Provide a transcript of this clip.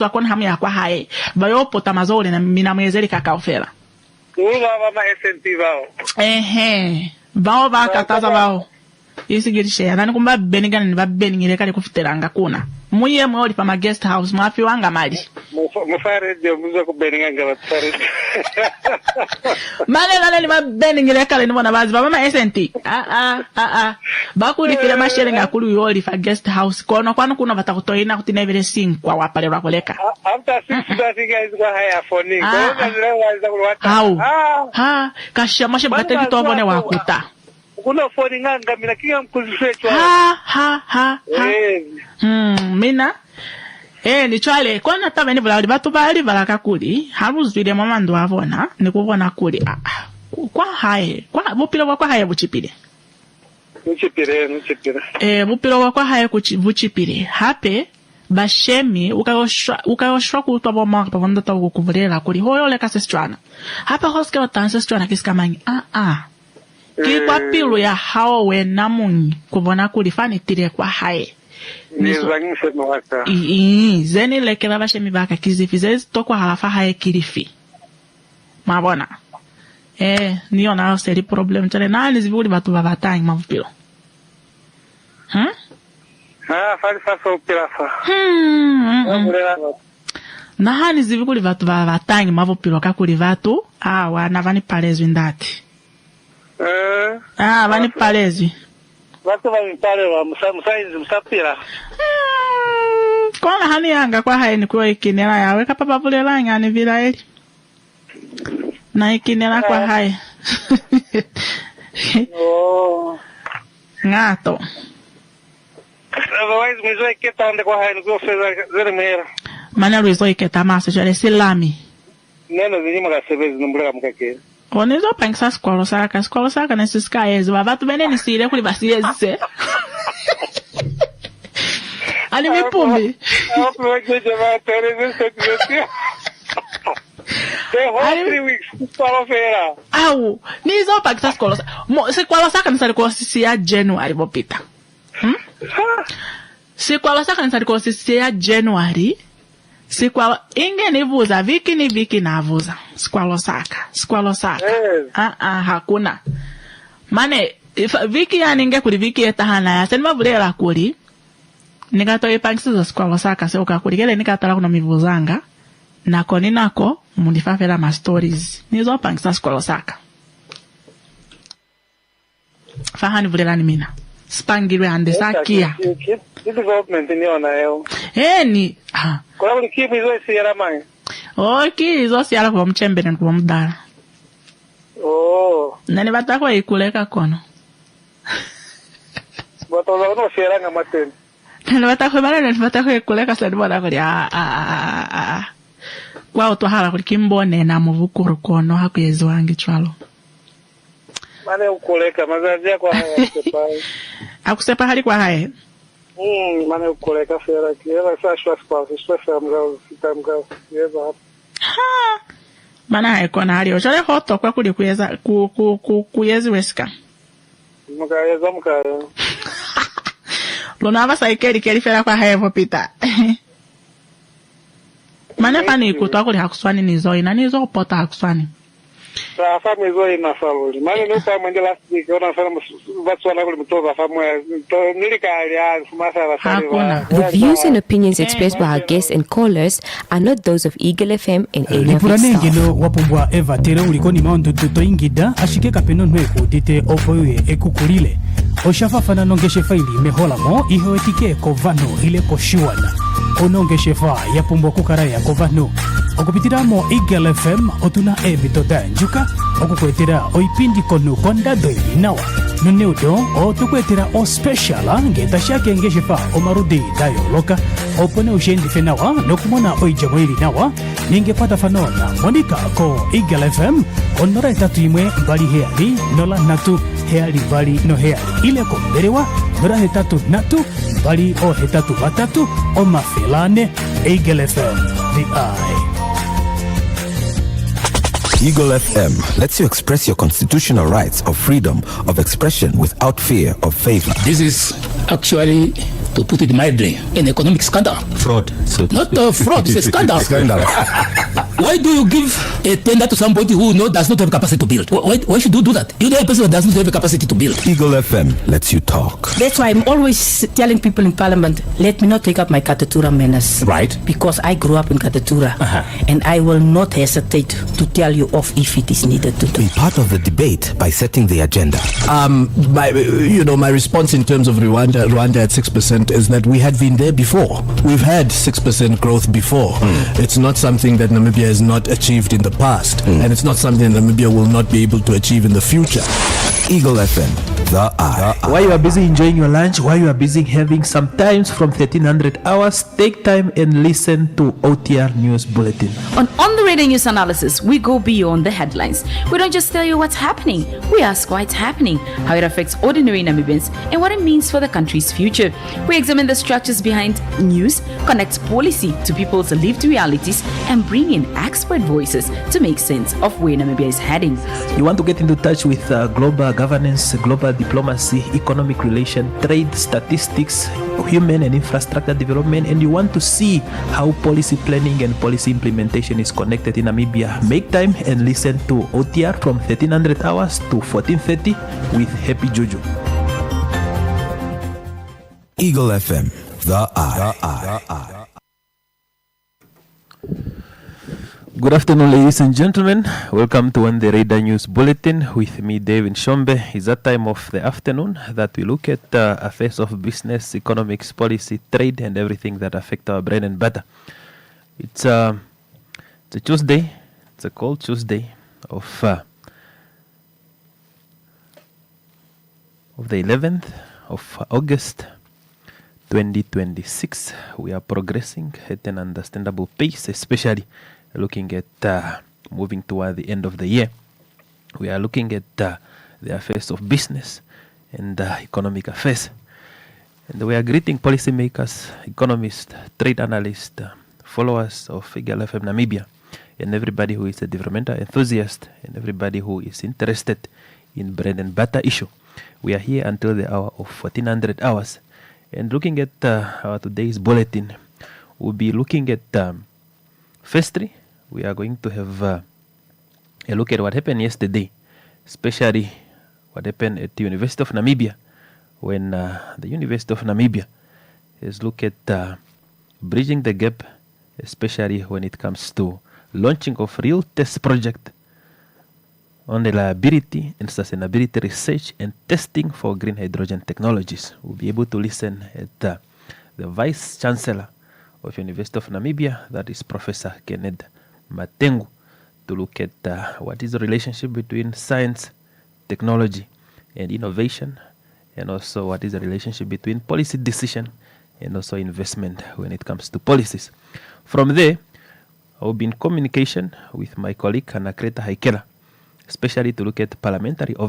Wakona hamu ya kwa hae. Bayo pota mazole na minamwezeli kakaofela. Uwa mama SNT bao. Bao ba kataza bao. Isi girishe. Nani kumba benigani ni ba beningile kali kufiteranga kuna. Muye mwoli pa ma guest house mwafi wanga mali. Mufare dio muzo kubeninganga watfare. Male ni ba beningile kali ni mwana bazi. Baba ma SNT. Bakuli file mashere nga kulu yoli fa guest house. Kono kwanu kuna vatakutoina kutina vile kwa wapale wakoleka. After 6 guys go higher for ni. Kasha mashe bukateki tovone wakuta. Kuna phone nganga mina kinga mkuzishwe mina ni chwale kwana tabeni bula batu bali balaka kuli haruzwile mama ndo avona nikuvona kuli kwa haye kwa bupilo kwa haye buchipile bupilo kwa haye buchipile hape bashemi ukayoshwa kutwa boma pavonda tawo kuvulera kuli hoyo leka sestrana hapa hoske watanse sestrana kisikamani Kikwa pilu ya hao we namungi kubona kulifani tire kwa hae. Nizangise mwaka. Zeni lekela bashe mibaka kizifi. Zezi tokwa halafa hae kilifi. Mabona. Niyo na seri problem. Chale nani zivuli batu babatangi mavupilo. Fali sasa upilafa. Nahani zivuli batu babatangi mavupilo kakuli batu. Wanavani palezwi ndati. Vani palezi. Watu vani palewa, musapira. Kwa hani yanga kwa hae ni kuwa ikinela ya weka papa vulela ngani vila eli. Na ikinela kwa hae. Ngato. Otherwise, mizo iketa ande kwa hae ni kuwa feza zere mehera. Mana ruizo iketa maso chale silami. Neno zinima ka sebezi numbuleka mkakere. Onizo pangisa skolo saka nesi skaezi wavatu bene nisile kuli basiezi se ali mipumbi au nizo pangisa skolo saka nisali kwa sisi ya January bopita sikwalo saka nisali kwa sisi ya January Sikwalo inge nivuza viki navuza sikwalo saka hakuna mane viki ya ninge kuli viki etahana ya senma vulela kuli nikatoe pangisizo sikwalo saka se ukakuli kele nikatala kuna mivuzanga nako ninako mundifafela ma stories nizo pangisa sikwalo saka fahani vulela ni mina spangirwe ande sakia development ni ona yo ni kwa kuli kipi hizo siara mai hizo siara kwa mchembere kwa mdala nani batakwa ikuleka kono botola no siara ngamateni nani batakwa ikuleka sadi bora kuli kwa utwahara kuli kimbone na muvukuru kono hakuyezo wangi chwalo mane ukuleka mazazia kwa haya sepai akusepa hali kwa haya mane ukuleka fera kiela sa shwa mga yeza mana haikona hali ochole hoto kwa kuli kuyeza kuyezi weska mga Lunava saikeri keri fera kwa haya vopita mana pani ikutwa kuli hakuswani nizoi na nizo upota hakuswani family zo ina saloli mali no pa mwende last week ona sana vatswana kuli mtova famwe nilikali ya fumasa la The views and opinions expressed by our guests and callers are not those of Eagle FM and any of its staff. Ngelo wapumbwa Eva tere ulikoni maondo tuto ingida ashike kapeno nweko dite opoye ekukulile oshafa fana nongeshe faili mehola mo iho etike kovano ile koshiwana onongeshe fa yapumbwa kukaraya kovano okupitiramo Eagle FM otuna ebitoda njuka okukwetera oipindi konu kondado inawa nuneudo otukwetera o special ngeta shake ngeshefa omarudi dayo loka opone ushendi fenawa nokumona oijamoili nawa ningepata fanona monika ko Eagle FM onora etatu imwe bali heali nola natu heali bali no heali ile komberewa nora hetatu natu bali o hetatu batatu o mafilane Eagle FM the eye. Eagle FM lets you express your constitutional rights of freedom of expression without fear of favor. This is actually, to put it mildly, an economic scandal. Fraud. Not fraud, it's a scandal. Why do you give a tender to somebody who does not have capacity to build? Why should you do that? You know a person that does not have a capacity to build. Eagle FM lets you talk. That's why I'm always telling people in Parliament, let me not take up my Katatura manners. Right. Because I grew up in Katatura. And I will not hesitate to tell you off if it is needed to do. Be part of the debate by setting the agenda. My response in terms of Rwanda at 6% is that we had been there before. We've had 6% growth before. It's not something that Namibia has not achieved in the past, and it's not something Namibia will not be able to achieve in the future. Eagle FM, the eye. While you are busy enjoying your lunch, while you are busy having some times from 1300 hours, take time and listen to OTR News Bulletin. On the Radio News Analysis, we go beyond the headlines. We don't just tell you what's happening, we ask why it's happening, how it affects ordinary Namibians, and what it means for the country's future. We examine the structures behind news, connect policy to people's lived realities, and bring in expert voices to make sense of where Namibia is heading. You want to get into touch with global governance, global diplomacy, economic relation, trade, statistics, human and infrastructure development, and you want to see how policy planning and policy implementation is connected in Namibia, make time and listen to OTR from 1300 hours to 14:30 with Happy Juju. Eagle FM, the eye. Good afternoon, ladies and gentlemen. Welcome to the Radar News Bulletin with me, David Shombe. It's that time of the afternoon that we look at affairs of business, economics, policy, trade, and everything that affect our bread and butter. It's a Tuesday. It's a cold Tuesday of the 11th of August 2026. We are progressing at an understandable pace, especially looking at moving toward the end of the year. We are looking at the affairs of business and economic affairs. And we are greeting policymakers, economists, trade analysts, followers of Eagle FM Namibia, and everybody who is a developmental enthusiast, and everybody who is interested in bread and butter issue. We are here until the hour of 1400 hours. And looking at our today's bulletin, we'll be looking at firstly, we are going to have a look at what happened yesterday, especially what happened at the University of Namibia, when the University of Namibia has looked at bridging the gap, especially when it comes to launching of real test project on the reliability and sustainability research and testing for green hydrogen technologies. We'll be able to listen at the Vice Chancellor of University of Namibia, that is Professor Kenneth Matengu, to look at what is the relationship between science, technology, and innovation, and also what is the relationship between policy decision and also investment when it comes to policies. From there, I will be in communication with my colleague Anakreta Haikela, especially to look at parliamentary oversight